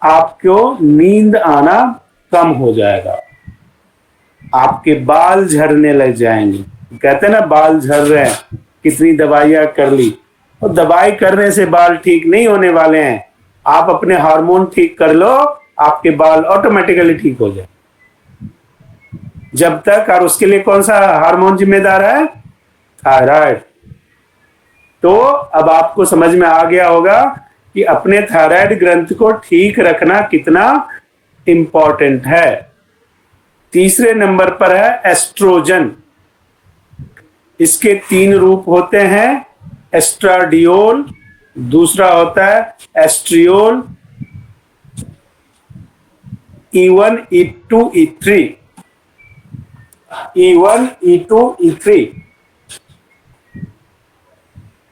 आपको नींद आना कम हो जाएगा, आपके बाल झड़ने लग जाएंगे। कहते हैं ना बाल झड़ रहे हैं, कितनी दवाइयां कर ली, और दवाई करने से बाल ठीक नहीं होने वाले हैं। आप अपने हार्मोन ठीक कर लो, आपके बाल ऑटोमेटिकली ठीक हो जाए। जब तक, और उसके लिए कौन सा हार्मोन जिम्मेदार है? थायराइड। तो अब आपको समझ में आ गया होगा कि अपने थायराइड ग्रंथ को ठीक रखना कितना इंपॉर्टेंट है। तीसरे नंबर पर है एस्ट्रोजन। इसके 3 रूप होते हैं, एस्ट्राडियोल, दूसरा होता है estriol, E1, E2, E3, E1, E2, E3,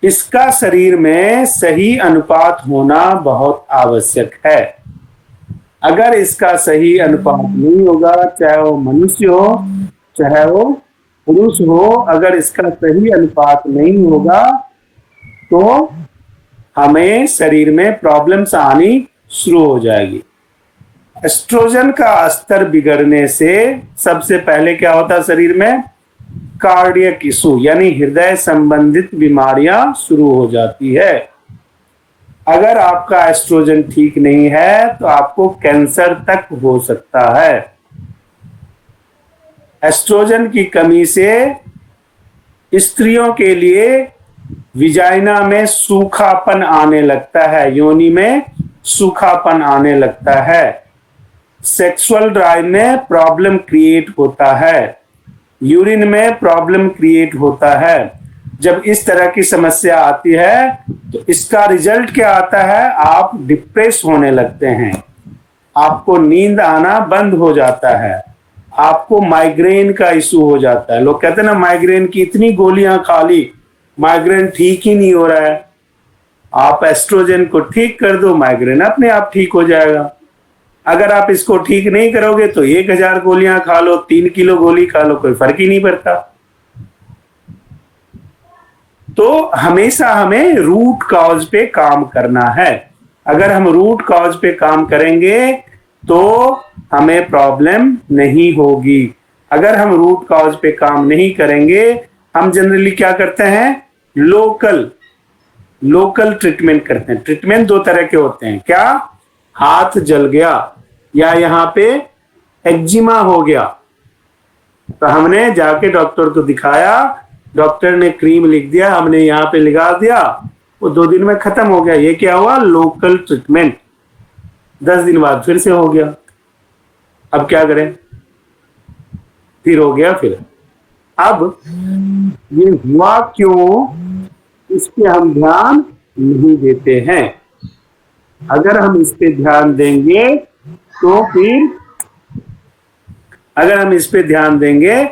इसका शरीर में सही अनुपात होना बहुत आवश्यक है। अगर इसका सही अनुपात नहीं होगा, चाहे वो मनुष्य हो चाहे वो पुरुष हो, अगर इसका सही अनुपात नहीं होगा तो हमें शरीर में प्रॉब्लम्स आनी शुरू हो जाएगी। एस्ट्रोजन का स्तर बिगड़ने से सबसे पहले क्या होता है शरीर में? कार्डियक इशू यानी हृदय संबंधित बीमारियां शुरू हो जाती है। अगर आपका एस्ट्रोजन ठीक नहीं है तो आपको कैंसर तक हो सकता है। एस्ट्रोजन की कमी से स्त्रियों के लिए विजाइना में सूखापन आने लगता है, योनि में सूखापन आने लगता है, सेक्सुअल ड्राइव में प्रॉब्लम क्रिएट होता है, यूरिन में प्रॉब्लम क्रिएट होता है। जब इस तरह की समस्या आती है तो इसका रिजल्ट क्या आता है? आप डिप्रेस होने लगते हैं, आपको नींद आना बंद हो जाता है, आपको माइग्रेन का इशू हो जाता है। लोग कहते हैं ना माइग्रेन की इतनी गोलियां खा ली, माइग्रेन ठीक ही नहीं हो रहा है। आप एस्ट्रोजन को ठीक कर दो, माइग्रेन अपने आप ठीक हो जाएगा। अगर आप इसको ठीक नहीं करोगे तो 1000 गोलियां खा लो, 3 किलो गोली खा लो, कोई फर्क ही नहीं पड़ता। तो हमेशा हमें रूट कॉज पे काम करना है। अगर हम रूट कॉज पे काम करेंगे तो हमें प्रॉब्लम नहीं होगी। अगर हम रूट कॉज पे काम नहीं करेंगे, हम जनरली क्या करते हैं? लोकल ट्रीटमेंट करते हैं। ट्रीटमेंट 2 तरह के होते हैं। क्या? हाथ जल गया या यहाँ पे एक्जिमा हो गया तो हमने जाके डॉक्टर को दिखाया, डॉक्टर ने क्रीम लिख दिया, हमने यहाँ पे लगा दिया, वो 2 दिन में खत्म हो गया। ये क्या हुआ? Local treatment. 10 दिन बाद फिर से हो गया। अब क्या करें? फिर हो गया फिर। अब ये हुआ क्यों, इस पे हम ध्यान नहीं देते हैं। अगर हम इस पे ध्यान देंगे तो फिर अगर हम इस पे ध्यान देंगे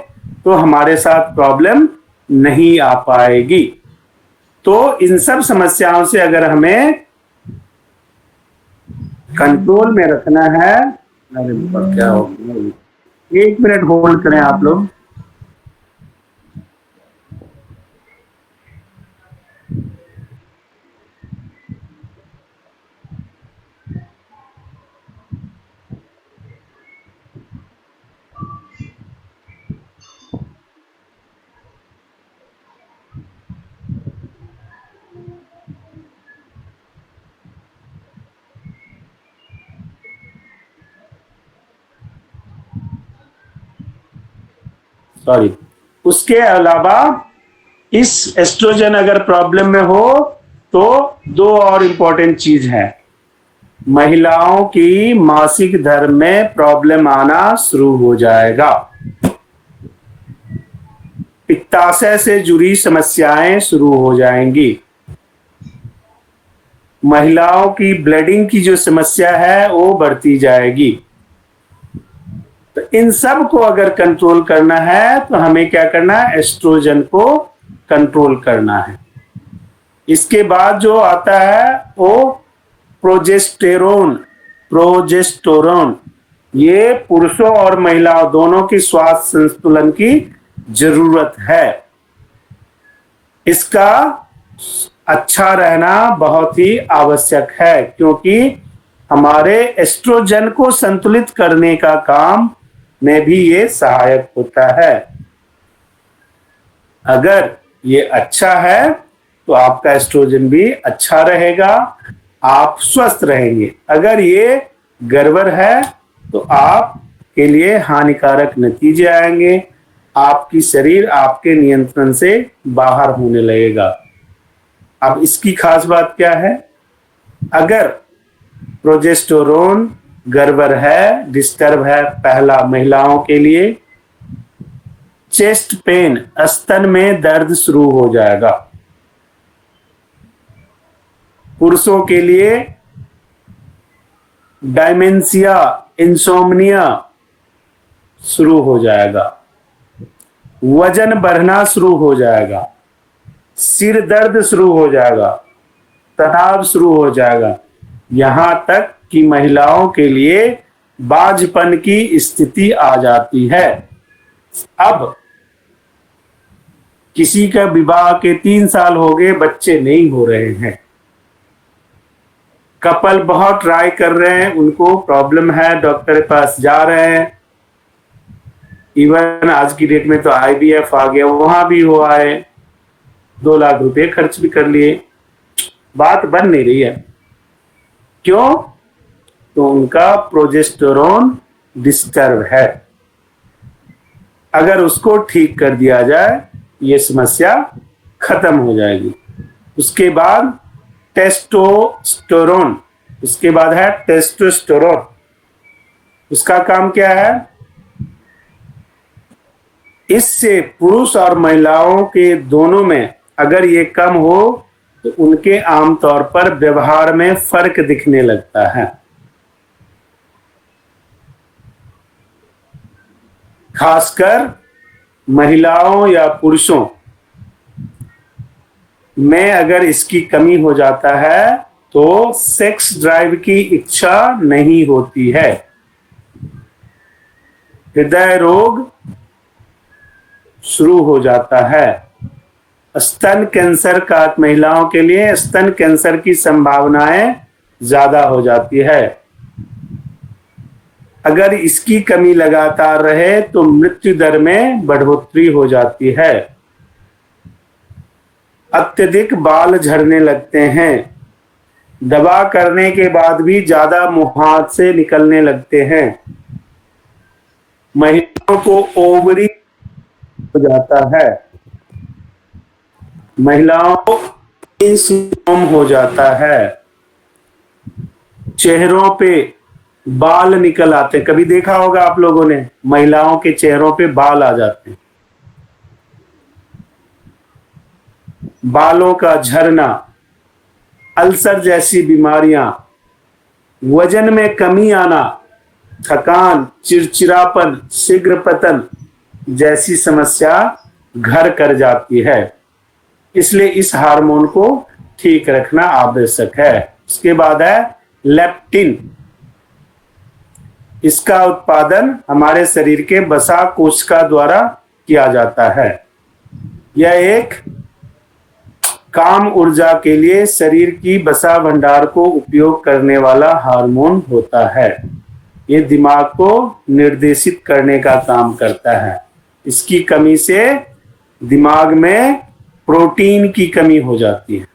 तो हमारे साथ प्रॉब्लम नहीं आ पाएगी। तो इन सब समस्याओं से अगर हमें कंट्रोल में रखना है, अरे क्या हो गया? 1 मिनट होल्ड करें आप लोग। सॉरी। उसके अलावा इस एस्ट्रोजन अगर प्रॉब्लम में हो तो 2 और इंपॉर्टेंट चीज है। महिलाओं की मासिक धर्म में प्रॉब्लम आना शुरू हो जाएगा। पित्ताशय से जुड़ी समस्याएं शुरू हो जाएंगी। महिलाओं की ब्लीडिंग की जो समस्या है वो बढ़ती जाएगी। तो इन सब को अगर कंट्रोल करना है तो हमें क्या करना है? एस्ट्रोजन को कंट्रोल करना है। इसके बाद जो आता है वो प्रोजेस्टेरोन। ये पुरुषों और महिलाओं दोनों की स्वास्थ्य संतुलन की जरूरत है। इसका अच्छा रहना बहुत ही आवश्यक है क्योंकि हमारे एस्ट्रोजन को संतुलित करने का काम में भी ये सहायक होता है। अगर ये अच्छा है तो आपका एस्ट्रोजन भी अच्छा रहेगा, आप स्वस्थ रहेंगे। अगर ये गड़बड़ है तो आपके लिए हानिकारक नतीजे आएंगे, आपकी शरीर आपके नियंत्रण से बाहर होने लगेगा। अब इसकी खास बात क्या है? अगर प्रोजेस्टेरोन गड़बड़ है, डिस्टर्ब है, पहला महिलाओं के लिए चेस्ट पेन, स्तन में दर्द शुरू हो जाएगा। पुरुषों के लिए डायमेंशिया, इंसोम्निया शुरू हो जाएगा, वजन बढ़ना शुरू हो जाएगा, सिर दर्द शुरू हो जाएगा, तनाव शुरू हो जाएगा, यहां तक कि महिलाओं के लिए बाझपन की स्थिति आ जाती है। अब किसी का विवाह के 3 साल हो गए, बच्चे नहीं हो रहे हैं, कपल बहुत ट्राई कर रहे हैं, उनको प्रॉब्लम है, डॉक्टर के पास जा रहे हैं, इवन आज की डेट में तो IVF आ गया, वहां भी हुआ है, 2 लाख रुपए खर्च भी कर लिए, बात बन नहीं रही है। क्यों? तो उनका प्रोजेस्टेरोन डिस्टर्ब है। अगर उसको ठीक कर दिया जाए, ये समस्या खत्म हो जाएगी। उसके बाद टेस्टोस्टेरोन, उसके बाद है टेस्टोस्टेरोन। उसका काम क्या है? इससे पुरुष और महिलाओं के दोनों में अगर ये कम हो तो उनके आमतौर पर व्यवहार में फर्क दिखने लगता है। खासकर महिलाओं या पुरुषों में अगर इसकी कमी हो जाता है तो सेक्स ड्राइव की इच्छा नहीं होती है, हृदय रोग शुरू हो जाता है, स्तन कैंसर का महिलाओं के लिए स्तन कैंसर की संभावनाएं ज्यादा हो जाती है। अगर इसकी कमी लगातार रहे तो मृत्यु दर में बढ़ोतरी हो जाती है, अत्यधिक बाल झड़ने लगते हैं, दवा करने के बाद भी ज्यादा मुंह हाथ से निकलने लगते हैं, महिलाओं को ओवरी हो जाता है, महिलाओं को इंसिंड्रोम हो जाता है, चेहरों पे बाल निकल आते। कभी देखा होगा आप लोगों ने, महिलाओं के चेहरों पे बाल आ जाते हैं, बालों का झड़ना, अल्सर जैसी बीमारियां, वजन में कमी आना, थकान, चिड़चिड़ापन, शीघ्र पतन जैसी समस्या घर कर जाती है। इसलिए इस हार्मोन को ठीक रखना आवश्यक है। उसके बाद है लेप्टिन। इसका उत्पादन हमारे शरीर के वसा कोशिका द्वारा किया जाता है। यह एक काम ऊर्जा के लिए शरीर की वसा भंडार को उपयोग करने वाला हार्मोन होता है। ये दिमाग को निर्देशित करने का काम करता है। इसकी कमी से दिमाग में प्रोटीन की कमी हो जाती है।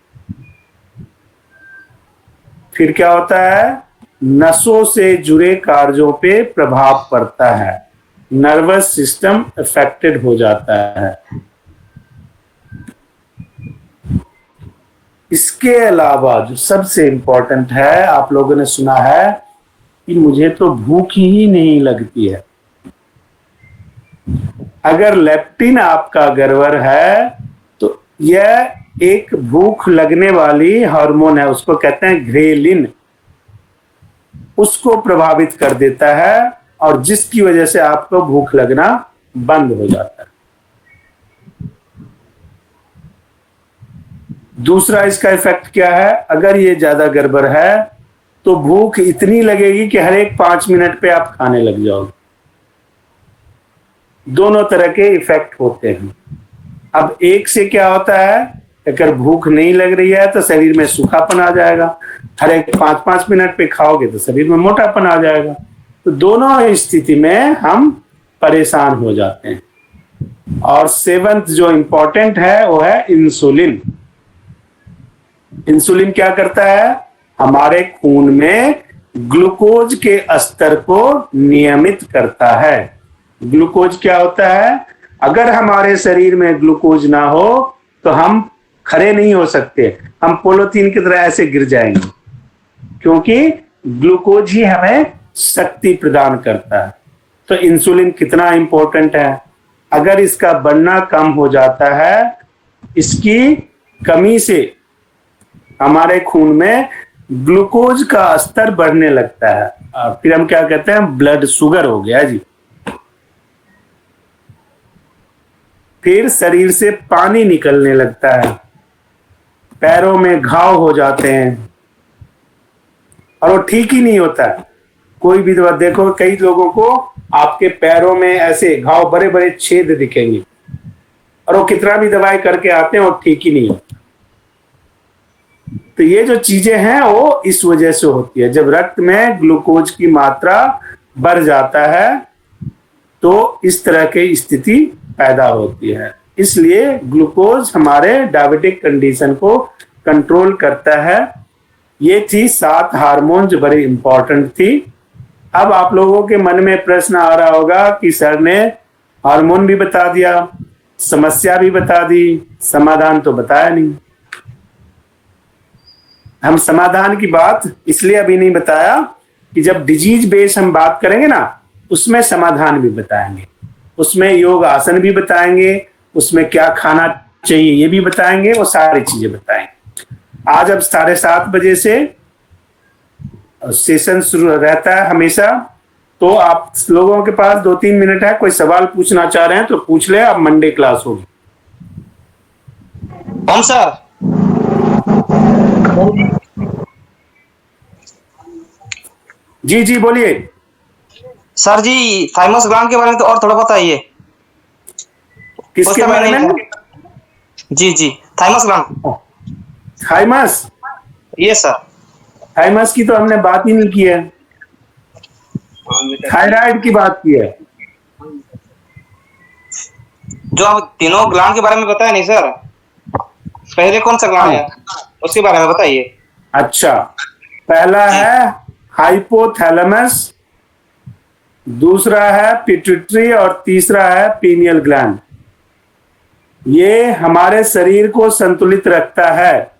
फिर क्या होता है? नसों से जुड़े कार्यों पे प्रभाव पड़ता है, नर्वस सिस्टम अफेक्टेड हो जाता है। इसके अलावा जो सबसे इंपॉर्टेंट है, आप लोगों ने सुना है कि मुझे तो भूख ही नहीं लगती है। अगर लेप्टिन आपका गड़बड़ है तो यह एक भूख लगने वाली हार्मोन है, उसको कहते हैं ग्रेलिन, उसको प्रभावित कर देता है और जिसकी वजह से आपको भूख लगना बंद हो जाता है। दूसरा इसका इफेक्ट क्या है? अगर ये ज्यादा गड़बड़ है तो भूख इतनी लगेगी कि हर एक 5 मिनट पे आप खाने लग जाओगे। दोनों तरह के इफेक्ट होते हैं। अब एक से क्या होता है, अगर भूख नहीं लग रही है तो शरीर में सूखापन आ जाएगा, हर एक 5-5 मिनट पे खाओगे तो शरीर में मोटापन आ जाएगा। तो दोनों स्थिति में हम परेशान हो जाते हैं। और 7th जो इंपॉर्टेंट है वो है इंसुलिन। इंसुलिन क्या करता है? हमारे खून में ग्लूकोज के स्तर को नियमित करता है। ग्लूकोज क्या होता है? अगर हमारे शरीर में ग्लूकोज ना हो तो हम खड़े नहीं हो सकते, हम पोलोथीन की तरह ऐसे गिर जाएंगे, क्योंकि ग्लूकोज ही हमें शक्ति प्रदान करता है। तो इंसुलिन कितना इंपॉर्टेंट है। अगर इसका बढ़ना कम हो जाता है, इसकी कमी से हमारे खून में ग्लूकोज का स्तर बढ़ने लगता है। फिर हम क्या कहते हैं, ब्लड शुगर हो गया जी। फिर शरीर से पानी निकलने लगता है, पैरों में घाव हो जाते हैं और वो ठीक ही नहीं होता है। कोई भी दवा देखो, कई लोगों को आपके पैरों में ऐसे घाव, बड़े बड़े छेद दिखेंगे और वो कितना भी दवाई करके आते हैं वो ठीक ही नहीं होता। तो ये जो चीजें हैं वो इस वजह से होती है। जब रक्त में ग्लूकोज की मात्रा बढ़ जाता है तो इस तरह की स्थिति पैदा होती है। इसलिए ग्लूकोज हमारे डायबिटिक कंडीशन को कंट्रोल करता है। ये थी 7 हार्मोन जो बड़ी इंपॉर्टेंट थी। अब आप लोगों के मन में प्रश्न आ रहा होगा कि सर ने हार्मोन भी बता दिया, समस्या भी बता दी, समाधान तो बताया नहीं। हम समाधान की बात इसलिए अभी नहीं बताया कि जब डिजीज बेस हम बात करेंगे ना, उसमें समाधान भी बताएंगे, उसमें योग आसन भी बताएंगे, उसमें क्या खाना चाहिए ये भी बताएंगे, वो सारी चीजें बताएंगे। आज अब 7:30 बजे से सेशन शुरू रहता है हमेशा, तो आप लोगों के पास 2-3 मिनट है, कोई सवाल पूछना चाह रहे हैं तो पूछ ले। अब मंडे क्लास होगी। ओम सर। जी जी बोलिए। सर जी थाइमस ग्लैंड के बारे में तो और थोड़ा बताइए। किसके बारे में? जी जी थाइमस ग्लैंड। थाइमस? ये सर। थाइमस की तो हमने बात ही नहीं की है, थायराइड की बात की है। जो आप तीनों ग्लैंड के बारे में बताया नहीं सर, पहले कौन सा ग्लैंड है उसके बारे में बताइए। अच्छा, पहला है हाइपोथैलेमस, दूसरा है पिट्यूटरी और तीसरा है पीनियल ग्लैंड। ये हमारे शरीर को संतुलित रखता है।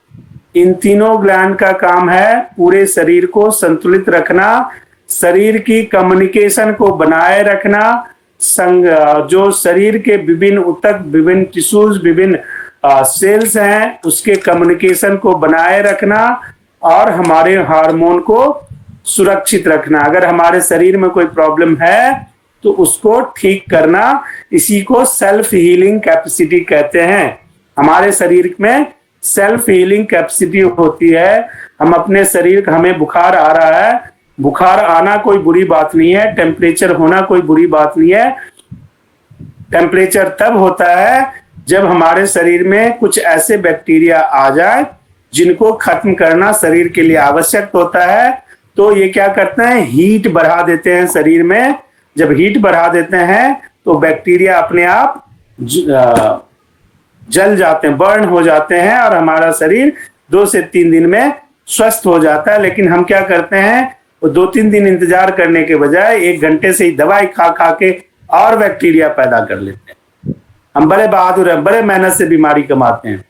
इन तीनों ग्लैंड का काम है पूरे शरीर को संतुलित रखना, शरीर की कम्युनिकेशन को बनाए रखना, जो शरीर के विभिन्न ऊतक, विभिन्न टिश्यूज, विभिन्न सेल्स हैं उसके कम्युनिकेशन को बनाए रखना और हमारे हार्मोन को सुरक्षित रखना। अगर हमारे शरीर में कोई प्रॉब्लम है तो उसको ठीक करना। इसी को सेल्फ हीलिंग कैपेसिटी कहते हैं। हमारे शरीर में सेल्फ हीलिंग कैपेसिटी होती है। हम अपने शरीर, हमें बुखार आ रहा है, बुखार आना कोई बुरी बात नहीं है, टेम्परेचर होना कोई बुरी बात नहीं है। टेम्परेचर तब होता है जब हमारे शरीर में कुछ ऐसे बैक्टीरिया आ जाए जिनको खत्म करना शरीर के लिए आवश्यक होता है। तो ये क्या करते हैं, हीट बढ़ा देते हैं शरीर में। जब हीट बढ़ा देते हैं तो बैक्टीरिया अपने आप जल जाते हैं, बर्न हो जाते हैं और हमारा शरीर 2 से 3 दिन में स्वस्थ हो जाता है। लेकिन हम क्या करते हैं, वो 2-3 दिन इंतजार करने के बजाय 1 घंटे से ही दवाई खा खा के और बैक्टीरिया पैदा कर लेते हैं। हम बड़े बहादुर हैं, बड़े मेहनत से बीमारी कमाते हैं,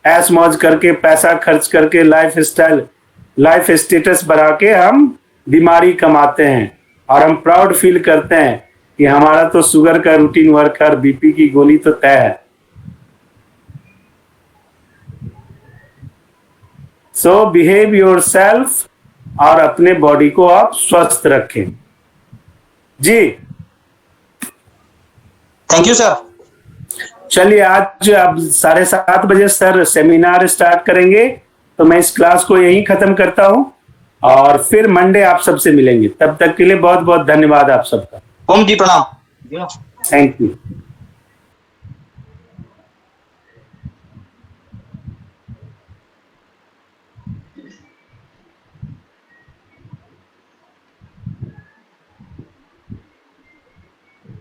ऐश मौज करके, पैसा खर्च करके, लाइफ स्टेटस बढ़ा के हम बीमारी कमाते हैं और हम प्राउड फील करते हैं कि हमारा तो शुगर का रूटीन वर्क है, बीपी की गोली तो तय है। सो बिहेव योरसेल्फ और अपने बॉडी को आप स्वस्थ रखें। जी थैंक यू सर। चलिए, आज अब 7:30 बजे सर सेमिनार स्टार्ट करेंगे, तो मैं इस क्लास को यहीं खत्म करता हूं और फिर मंडे आप सबसे मिलेंगे। तब तक के लिए बहुत बहुत धन्यवाद आप सबका। ओम जी प्रणाम। Thank you.